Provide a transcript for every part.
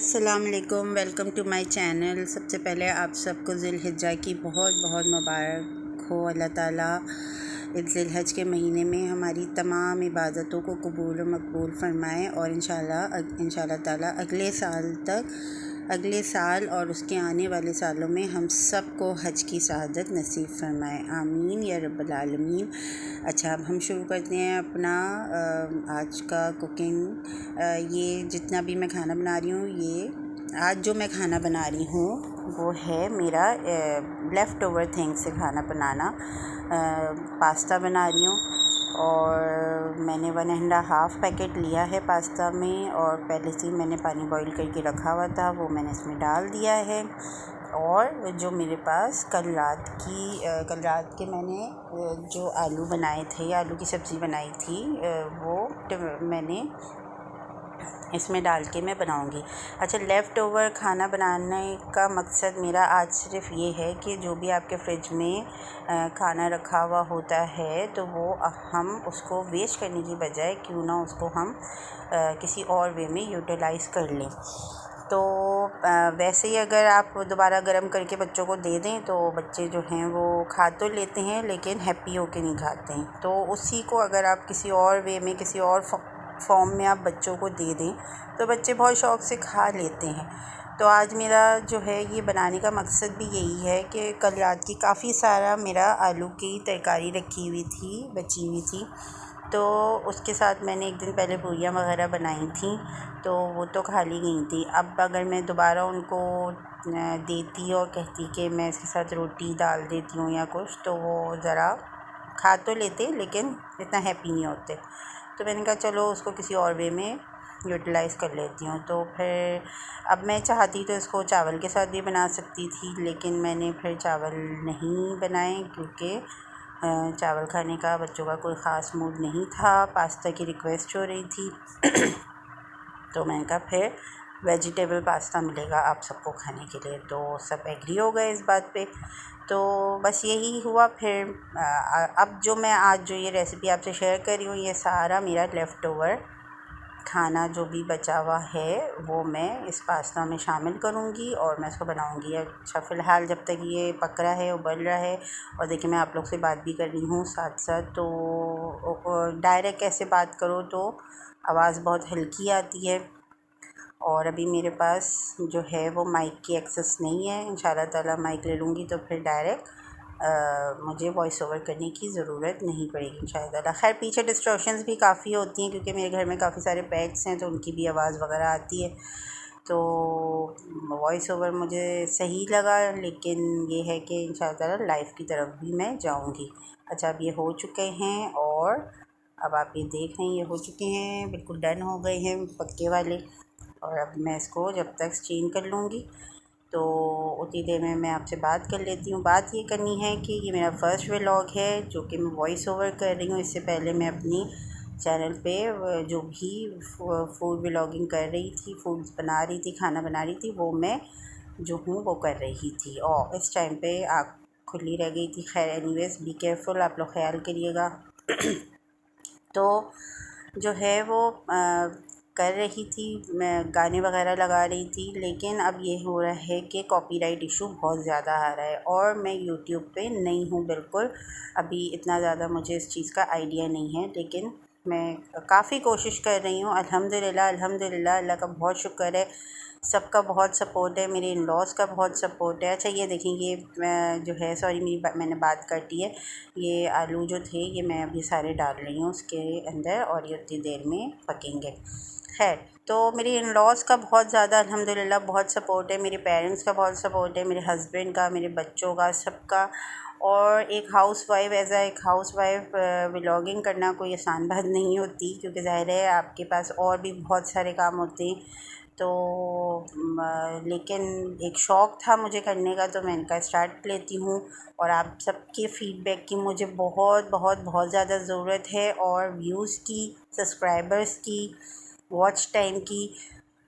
अस्सलाम वालेकुम, welcome to my channel. सबसे पहले आप सबको ज़िलहिज्जा की बहुत बहुत मुबारक हो। अल्लाह ताला इस ज़िलहज के महीने में हमारी तमाम इबादतों को कबूल व मकबूल फ़रमाए और इंशाल्लाह ताला अगले साल और उसके आने वाले सालों में हम सब को हज की शहादत नसीब फ़रमाए। आमीन या रब्बल आलमीन। अच्छा, अब हम शुरू करते हैं अपना आज का कुकिंग। ये जितना भी मैं खाना बना रही हूँ, ये आज जो मैं खाना बना रही हूँ वो है मेरा लेफ़्ट ओवर थिंग से खाना बनाना। पास्ता बना रही हूँ और मैंने 1.5 पैकेट लिया है पास्ता में, और पहले से ही मैंने पानी बॉईल करके रखा हुआ था, वो मैंने इसमें डाल दिया है। और जो मेरे पास कल रात के मैंने जो आलू बनाए थे, आलू की सब्ज़ी बनाई थी, वो मैंने इसमें डाल के मैं बनाऊंगी। अच्छा, लेफ़्ट ओवर खाना बनाने का मकसद मेरा आज सिर्फ़ ये है कि जो भी आपके फ्रिज में खाना रखा हुआ होता है तो वो हम उसको वेस्ट करने की बजाय क्यों ना उसको हम किसी और वे में यूटिलाइज़ कर लें। तो वैसे ही अगर आप दोबारा गर्म करके बच्चों को दे दें तो बच्चे जो हैं वो खा तो लेते हैं लेकिन हैप्पी होके नहीं खाते हैं। तो उसी को अगर आप किसी और वे में, किसी और फॉर्म में आप बच्चों को दे दें तो बच्चे बहुत शौक़ से खा लेते हैं। तो आज मेरा जो है ये बनाने का मकसद भी यही है कि कल रात की काफ़ी सारा मेरा आलू की तरकारी रखी हुई थी, बची हुई थी, तो उसके साथ मैंने एक दिन पहले पूरियाँ वगैरह बनाई थी, तो वो तो खा ली गई थी। अब अगर मैं दोबारा उनको देती और कहती कि मैं इसके साथ रोटी डाल देती हूँ या कुछ, तो वो ज़रा खा तो लेते लेकिन इतना हैप्पी नहीं होते। तो मैंने कहा चलो उसको किसी और वे में यूटिलाइज़ कर लेती हूँ। तो फिर अब मैं चाहती तो इसको चावल के साथ भी बना सकती थी, लेकिन मैंने फिर चावल नहीं बनाए क्योंकि चावल खाने का बच्चों का कोई ख़ास मूड नहीं था, पास्ता की रिक्वेस्ट हो रही थी। तो मैंने कहा फिर वेजिटेबल पास्ता मिलेगा आप सबको खाने के लिए, तो सब एग्री हो गए इस बात पे। तो बस यही हुआ। फिर अब जो मैं आज जो ये रेसिपी आपसे शेयर कर रही हूँ, ये सारा मेरा लेफ़्ट ओवर खाना जो भी बचा हुआ है वो मैं इस पास्ता में शामिल करूँगी और मैं इसको बनाऊँगी। अच्छा, फ़िलहाल जब तक ये पक रहा है, उबल रहा है, और देखिए मैं आप लोग से बात भी कर रही हूँ साथ साथ, तो डायरेक्ट ऐसे बात करो तो आवाज़ बहुत हल्की आती है, और अभी मेरे पास जो है वो माइक की एक्सेस नहीं है। इंशाल्लाह ताला माइक ले लूँगी तो फिर डायरेक्ट मुझे वॉइस ओवर करने की ज़रूरत नहीं पड़ेगी इंशाल्लाह। खैर, पीछे डिस्ट्रैक्शंस भी काफ़ी होती हैं क्योंकि मेरे घर में काफ़ी सारे पेट्स हैं, तो उनकी भी आवाज़ वगैरह आती है। तो वॉइस ओवर मुझे सही लगा, लेकिन ये है कि इंशाल्लाह ताला लाइव की तरफ भी मैं जाऊँगी। अच्छा, अब ये हो चुके हैं और अब आप ये देख रहे हैं ये हो चुके हैं, बिल्कुल डन हो गए हैं पक्के वाले। और अब मैं इसको जब तक स्टीम कर लूँगी तो उतनी देर में मैं आपसे बात कर लेती हूँ। बात ये करनी है कि ये मेरा फ़र्स्ट व्लॉग है जो कि मैं वॉइस ओवर कर रही हूँ। इससे पहले मैं अपनी चैनल पे जो भी फूड व्लॉगिंग कर रही थी, फूड्स बना रही थी, खाना बना रही थी, वो मैं जो हूँ वो कर रही थी, और इस टाइम पे आँख खुली रह गई थी। खैर एनीवेज़, बी केयरफुल, आप लोग ख्याल करिएगा। तो जो है वो कर रही थी, मैं गाने वगैरह लगा रही थी, लेकिन अब ये हो रहा है कि कॉपीराइट इशू बहुत ज़्यादा आ रहा है, और मैं यूट्यूब पे नहीं हूँ बिल्कुल। अभी इतना ज़्यादा मुझे इस चीज़ का आइडिया नहीं है, लेकिन मैं काफ़ी कोशिश कर रही हूँ। अल्हम्दुलिल्लाह अल्हम्दुलिल्लाह, अल्लाह का बहुत शुक्र है, सबका बहुत सपोर्ट है, मेरे इन लॉज़ का बहुत सपोर्ट है। अच्छा, ये देखें, ये जो है, सॉरी मैंने बात काटी है, ये आलू जो थे ये मैं अभी सारे डाल रही हूँ उसके अंदर, और ये उतनी देर में पकेंगे। खैर, तो मेरे इन लॉज़ का बहुत ज़्यादा अल्हम्दुलिल्लाह बहुत सपोर्ट है, मेरे पेरेंट्स का बहुत सपोर्ट है, मेरे हस्बैंड का, मेरे बच्चों का, सबका। और एक हाउसवाइफ़, एज़ आ एक हाउसवाइफ़ व्लॉगिंग करना कोई आसान बात नहीं होती, क्योंकि ज़ाहिर है आपके पास और भी बहुत सारे काम होते हैं। तो लेकिन एक शौक़ था मुझे करने का, तो मैं इनका स्टार्ट लेती हूँ। और आप सबके फ़ीडबैक की मुझे बहुत बहुत बहुत ज़्यादा ज़रूरत है, और व्यूज़ की, सब्सक्राइबर्स की, वॉच टाइम की,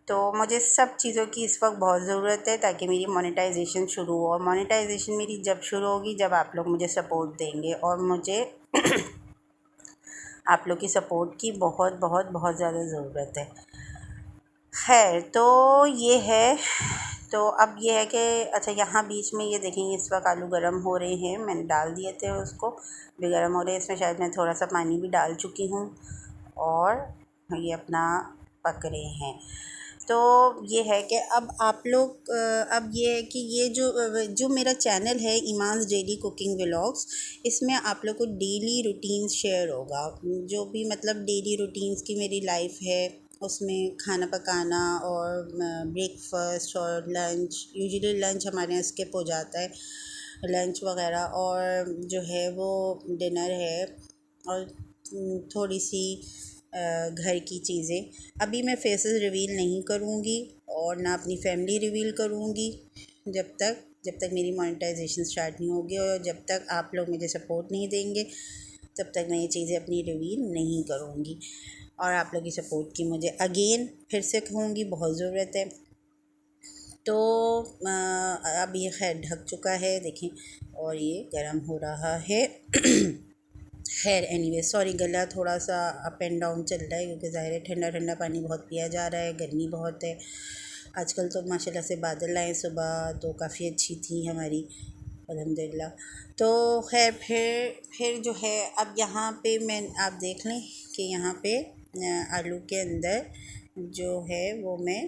तो मुझे सब चीज़ों की इस वक्त बहुत ज़रूरत है ताकि मेरी मोनेटाइजेशन शुरू हो। और मोनेटाइजेशन मेरी जब शुरू होगी जब आप लोग मुझे सपोर्ट देंगे, और मुझे आप लोग की सपोर्ट की बहुत बहुत बहुत ज़्यादा ज़रूरत है। खैर, तो ये है। तो अब ये है कि अच्छा, यहाँ बीच में ये देखेंगे इस वक्त आलू गर्म हो रहे हैं, मैंने डाल दिए थे उसको, भी गर्म हो रहे हैं। इसमें शायद मैं थोड़ा सा पानी भी डाल चुकी हूँ और ये अपना पक रहे हैं। तो ये है कि अब आप लोग अब ये है कि ये जो मेरा चैनल है ईमान्स डेली कुकिंग व्लॉग्स, इसमें आप लोग को डेली रूटीन शेयर होगा, जो भी मतलब डेली रूटीन्स की मेरी लाइफ है, उसमें खाना पकाना और ब्रेकफास्ट और लंच, यूजुअली लंच हमारे यहाँ स्किप हो जाता है, लंच वगैरह, और जो है वो डिनर है, और थोड़ी सी घर की चीज़ें। अभी मैं फेसेस रिवील नहीं करूँगी और ना अपनी फैमिली रिवील करूँगी जब तक मेरी मोनेटाइजेशन स्टार्ट नहीं होगी, और जब तक आप लोग मुझे सपोर्ट नहीं देंगे तब तक मैं ये चीज़ें अपनी रिवील नहीं करूँगी। और आप लोग की सपोर्ट की मुझे अगेन फिर से कहूँगी बहुत ज़रूरत है। तो अब ये खैर ढक चुका है देखें, और ये गर्म हो रहा है। खैर एनीवे, सॉरी, गला थोड़ा सा अप एंड डाउन चल रहा है क्योंकि ज़ाहिर है ठंडा ठंडा पानी बहुत पिया जा रहा है, गर्मी बहुत है आजकल। तो माशाल्लाह से बादल आए सुबह, तो काफ़ी अच्छी थी हमारी, अल्हम्दुलिल्लाह। तो खैर फिर जो है, अब यहाँ पे मैं आप देख लें कि यहाँ पे आलू के अंदर जो है वो मैं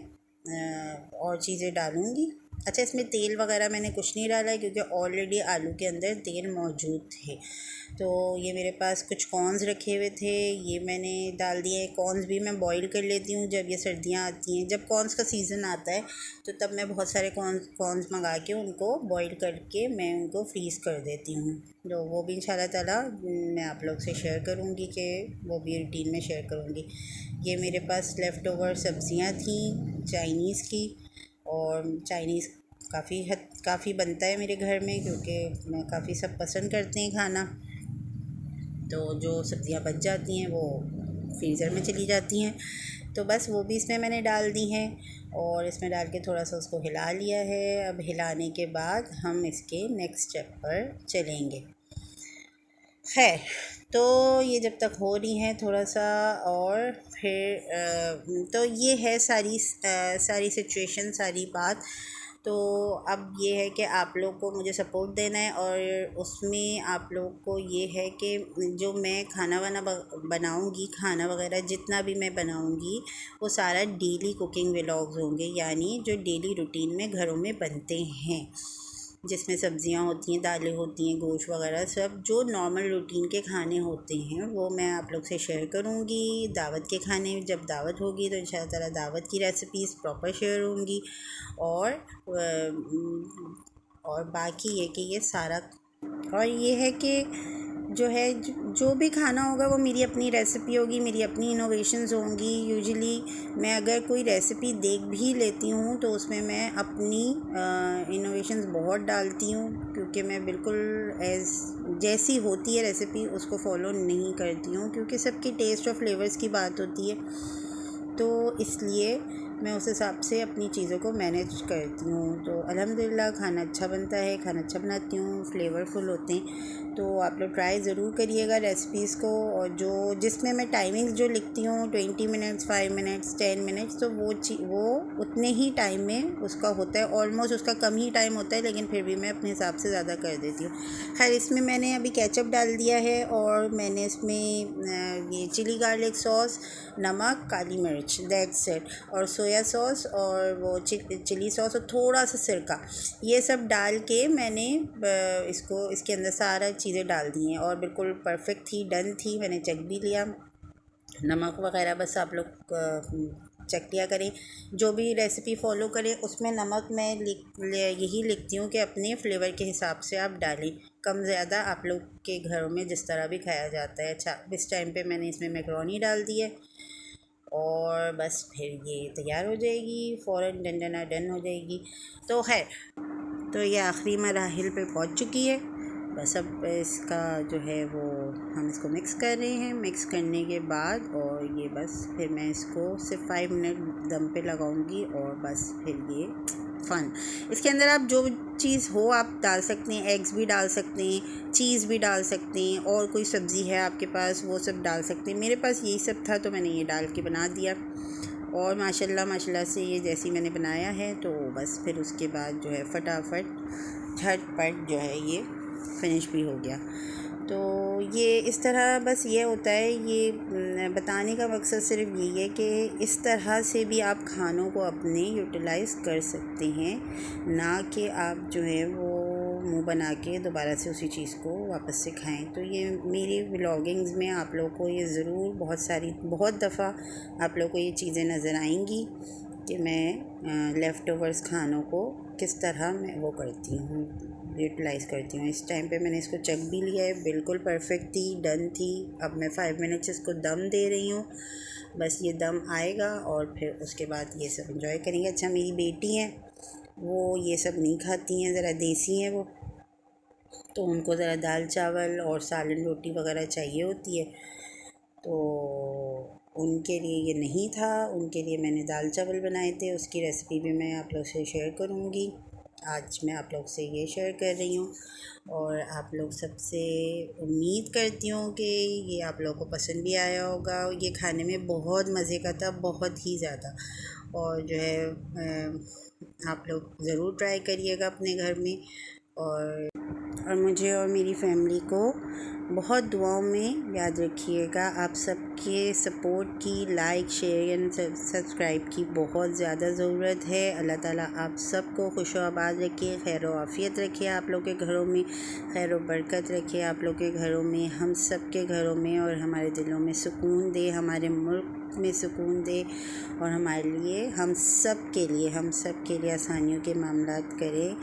और चीज़ें डालूँगी। अच्छा, इसमें तेल वगैरह मैंने कुछ नहीं डाला है क्योंकि ऑलरेडी आलू के अंदर तेल मौजूद थे। तो ये मेरे पास कुछ कॉर्न्स रखे हुए थे, ये मैंने डाल दिए। कॉर्न्स भी मैं बॉईल कर लेती हूँ जब ये सर्दियाँ आती हैं, जब कॉर्न्स का सीज़न आता है तो तब मैं बहुत सारे कॉर्न्स मंगा के उनको बॉईल करके मैं उनको फ्रीज़ कर देती हूँ। तो वो भी इंशाल्लाह ताला मैं आप लोग से शेयर करूँगी, कि वो भी रूटीन में शेयर करूँगी। ये मेरे पास लेफ़्ट ओवर सब्ज़ियाँ थी चाइनीज़ की, और चाइनीज़ काफ़ी बनता है मेरे घर में क्योंकि मैं काफ़ी सब पसंद करते हैं खाना। तो जो सब्ज़ियाँ बच जाती हैं वो फ्रीज़र में चली जाती हैं, तो बस वो भी इसमें मैंने डाल दी हैं, और इसमें डाल के थोड़ा सा उसको हिला लिया है। अब हिलाने के बाद हम इसके नेक्स्ट स्टेप पर चलेंगे। खैर, तो ये जब तक हो रही हैं थोड़ा सा, और फिर तो ये है सारी सिचुएशन, सारी बात। तो अब ये है कि आप लोग को मुझे सपोर्ट देना है, और उसमें आप लोग को ये है कि जो मैं खाना वाना बनाऊँगी, खाना वगैरह जितना भी मैं बनाऊँगी वो सारा डेली कुकिंग व्लॉग्स होंगे, यानी जो डेली रूटीन में घरों में बनते हैं, जिसमें सब्ज़ियाँ होती हैं, दालें होती हैं, गोश्त वगैरह, सब जो नॉर्मल रूटीन के खाने होते हैं वो मैं आप लोग से शेयर करूँगी। दावत के खाने, जब दावत होगी तो इंशाल्लाह ताला दावत की रेसिपीज़ प्रॉपर शेयर होंगी। और बाकी ये कि ये सारा, और ये है कि जो है जो भी खाना होगा वो मेरी अपनी रेसिपी होगी, मेरी अपनी इनोवेशंस होंगी। यूजुअली मैं अगर कोई रेसिपी देख भी लेती हूँ तो उसमें मैं अपनी इनोवेशंस बहुत डालती हूँ, क्योंकि मैं बिल्कुल जैसी होती है रेसिपी उसको फॉलो नहीं करती हूँ, क्योंकि सबकी टेस्ट और फ्लेवर्स की बात होती है। तो इसलिए मैं उस हिसाब से अपनी चीज़ों को मैनेज करती हूँ। तो अल्हम्दुलिल्लाह खाना अच्छा बनता है, खाना अच्छा बनाती हूँ, फ्लेवरफुल होते हैं। तो आप लोग ट्राई ज़रूर करिएगा रेसिपीज़ को। और जिसमें मैं टाइमिंग्स जो लिखती हूँ 20 मिनट्स, 5 मिनट्स, 10 मिनट्स, तो वो उतने ही टाइम में उसका होता है, ऑलमोस्ट उसका कम ही टाइम होता है, लेकिन फिर भी मैं अपने हिसाब से ज़्यादा कर देती हूँ। खैर, इसमें मैंने अभी केचप डाल दिया है, और मैंने इसमें ये चिली गार्लिक सॉस, नमक, काली मिर्च, दैट्स इट, और सोया सॉस, और वो चिली सॉस, और थोड़ा सा सिरका, ये सब डाल के मैंने इसके अंदर सारा चीज़ें डाल दी हैं, और बिल्कुल परफेक्ट थी, डन थी। मैंने चेक भी लिया, नमक वगैरह बस आप लोग चेक लिया करें। जो भी रेसिपी फॉलो करें उसमें नमक मैं यही लिखती हूँ कि अपने फ्लेवर के हिसाब से आप डालें, कम ज़्यादा आप लोग के घरों में जिस तरह भी खाया जाता है। अच्छा, इस टाइम पे मैंने इसमें मैकरोनी डाल दी है, और बस फिर ये तैयार हो जाएगी, फ़ौरन डन हो जाएगी। तो है, तो ये आखिरी मराहिल पे पहुंच चुकी है। बस अब इसका जो है वो हम इसको मिक्स कर रहे हैं। मिक्स करने के बाद और ये बस फिर मैं इसको सिर्फ 5 मिनट दम पे लगाऊंगी, और बस फिर ये फ़न। इसके अंदर आप जो चीज़ हो आप डाल सकते हैं, एग्स भी डाल सकते हैं, चीज़ भी डाल सकते हैं, और कोई सब्ज़ी है आपके पास वो सब डाल सकते हैं। मेरे पास यही सब था तो मैंने ये डाल के बना दिया, और माशाल्लाह माशाल्लाह से ये जैसी मैंने बनाया है तो बस फिर उसके बाद जो है फटाफट झटपट जो है ये फिनिश भी हो गया। तो ये इस तरह बस ये होता है, ये बताने का मकसद सिर्फ यही है कि इस तरह से भी आप खानों को अपने यूटिलाइज़ कर सकते हैं, ना कि आप जो है वो मुंह बना के दोबारा से उसी चीज़ को वापस से खाएं। तो ये मेरी व्लॉगिंग्स में आप लोगों को ये ज़रूर बहुत दफ़ा आप लोगों को ये चीज़ें नज़र आएंगी कि मैं लेफ़्ट ओवर्स खानों को किस तरह मैं वो करती हूँ, यूटिलाइज़ करती हूँ। इस टाइम पे मैंने इसको चख भी लिया है, बिल्कुल परफेक्ट थी, डन थी। अब मैं 5 मिनट्स इसको दम दे रही हूँ, बस ये दम आएगा और फिर उसके बाद ये सब एंजॉय करेंगे। अच्छा, मेरी बेटी हैं वो ये सब नहीं खाती हैं, ज़रा देसी हैं वो, तो उनको ज़रा दाल चावल और सालन रोटी वगैरह चाहिए होती है। तो उनके लिए ये नहीं था, उनके लिए मैंने दाल चावल बनाए थे, उसकी रेसिपी भी मैं आप लोग से शेयर करूँगी। आज मैं आप लोग से ये शेयर कर रही हूँ और आप लोग सबसे उम्मीद करती हूँ कि ये आप लोगों को पसंद भी आया होगा। ये खाने में बहुत मज़े का था, बहुत ही ज़्यादा। और जो है आप लोग ज़रूर ट्राई करिएगा अपने घर में, और मुझे और मेरी फैमिली को बहुत दुआओं में याद रखिएगा। आप सबके सपोर्ट की, लाइक शेयर एंड सब्सक्राइब की बहुत ज़्यादा ज़रूरत है। अल्लाह ताला आप सबको खुश आबाद रखिए, खैर व आफ़ियत रखिए, आप लोग के घरों में खैर व बरकत रखिए, आप लोग के घरों में, हम सब के घरों में, और हमारे दिलों में सुकून दे, हमारे मुल्क में सुकून दे, और हमारे लिए, हम सब के लिए आसानियों के मामलात करें,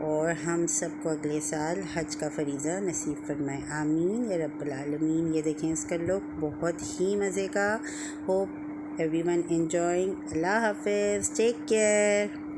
और हम सबको अगले साल हज का फ़रीज़ा नसीब फरमाए। आमीन या रब्बल आलमीन। ये देखें इसका लुक बहुत ही मज़े का। Hope everyone enjoying. अल्लाह हाफ़िज़, टेक केयर।